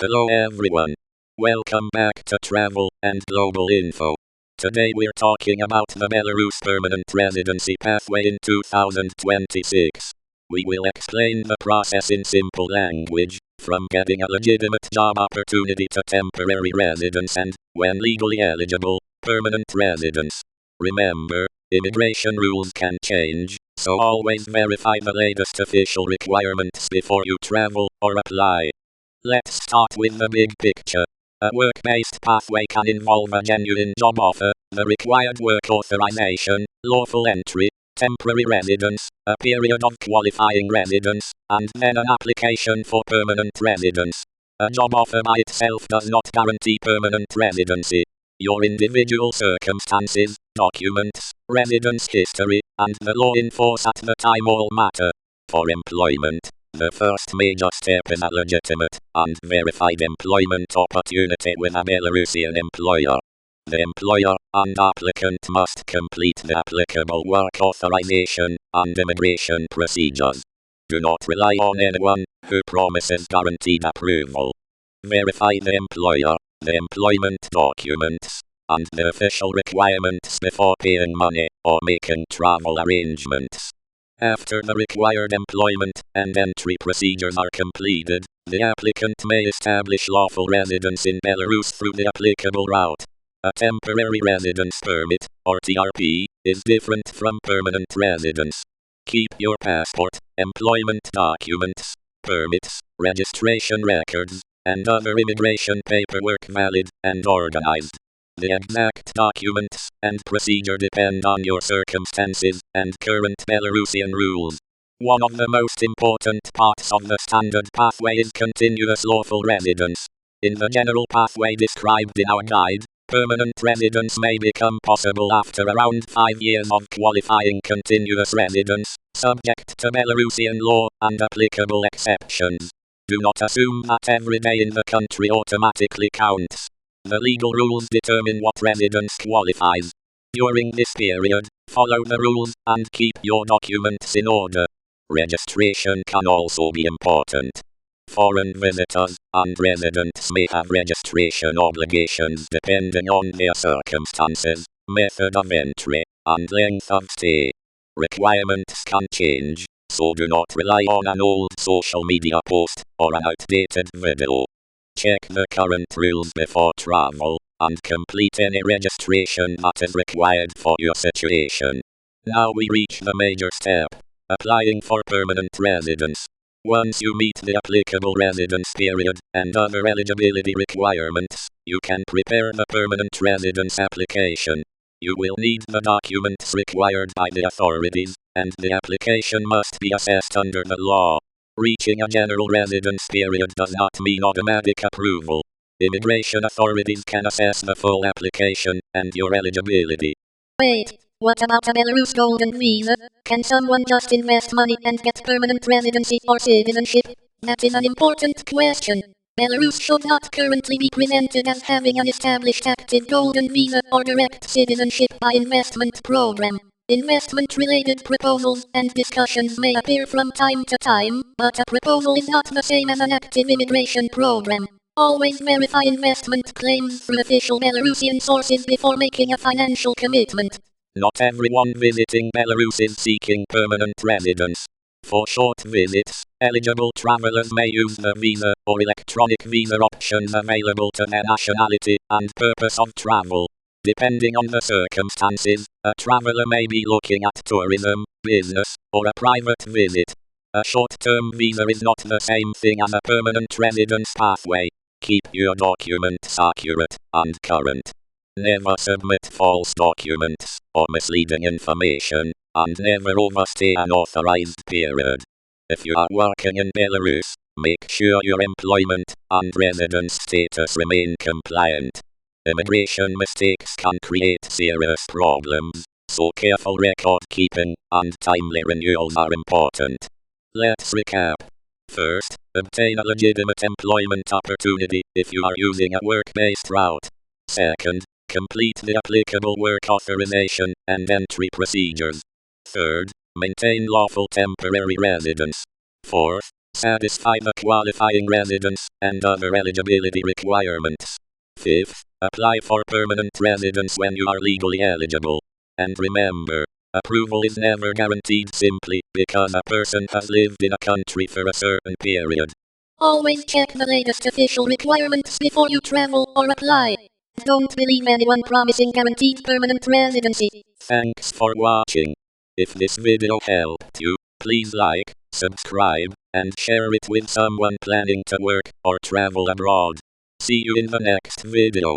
Hello everyone. Welcome back to Travel and Global Info. Today we're talking about the Belarus permanent residency pathway in 2026. We will explain the process in simple language, from getting a legitimate job opportunity to temporary residence and, when legally eligible, permanent residence. Remember, immigration rules can change, so always verify the latest official requirements before you travel or apply. Let's start with the big picture. A work-based pathway can involve a genuine job offer, the required work authorization, lawful entry, temporary residence, a period of qualifying residence, and then an application for permanent residence. A job offer by itself does not guarantee permanent residency. Your individual circumstances, documents, residence history, and the law in force at the time all matter. For employment, the first major step is a legitimate and verified employment opportunity with a Belarusian employer. The employer and applicant must complete the applicable work authorization and immigration procedures. Do not rely on anyone who promises guaranteed approval. Verify the employer, the employment documents, and the official requirements before paying money or making travel arrangements. After the required employment and entry procedures are completed, the applicant may establish lawful residence in Belarus through the applicable route. A temporary residence permit, or TRP, is different from permanent residence. Keep your passport, employment documents, permits, registration records, and other immigration paperwork valid and organized. The exact documents and procedure depend on your circumstances and current Belarusian rules. One of the most important parts of the standard pathway is continuous lawful residence. In the general pathway described in our guide, permanent residence may become possible after around 5 years of qualifying continuous residence, subject to Belarusian law and applicable exceptions. Do not assume that every day in the country automatically counts. The legal rules determine what residence qualifies. During this period, follow the rules and keep your documents in order. Registration can also be important. Foreign visitors and residents may have registration obligations depending on their circumstances, method of entry, and length of stay. Requirements can change, so do not rely on an old social media post or an outdated video. Check the current rules before travel, and complete any registration that is required for your situation. Now we reach the major step: applying for permanent residence. Once you meet the applicable residence period and other eligibility requirements, you can prepare the permanent residence application. You will need the documents required by the authorities, and the application must be assessed under the law. Reaching a general residence period does not mean automatic approval. Immigration authorities can assess the full application and your eligibility. Wait, what about a Belarus golden visa? Can someone just invest money and get permanent residency or citizenship? That is an important question. Belarus should not currently be presented as having an established active golden visa or direct citizenship by investment program. Investment-related proposals and discussions may appear from time to time, but a proposal is not the same as an active immigration program. Always verify investment claims through official Belarusian sources before making a financial commitment. Not everyone visiting Belarus is seeking permanent residence. For short visits, eligible travelers may use the visa or electronic visa options available to their nationality and purpose of travel. Depending on the circumstances, a traveler may be looking at tourism, business, or a private visit. A short-term visa is not the same thing as a permanent residence pathway. Keep your documents accurate and current. Never submit false documents or misleading information, and never overstay an authorized period. If you are working in Belarus, make sure your employment and residence status remain compliant. Immigration mistakes can create serious problems, so careful record keeping and timely renewals are important. Let's recap. First, obtain a legitimate employment opportunity if you are using a work-based route. Second, complete the applicable work authorization and entry procedures. Third, maintain lawful temporary residence. Fourth, Satisfy the qualifying residence and other eligibility requirements. 5th, apply for permanent residence when you are legally eligible. And remember, approval is never guaranteed simply because a person has lived in a country for a certain period. Always check the latest official requirements before you travel or apply. Don't believe anyone promising guaranteed permanent residency. Thanks for watching. If this video helped you, please like, subscribe, and share it with someone planning to work or travel abroad. See you in the next video.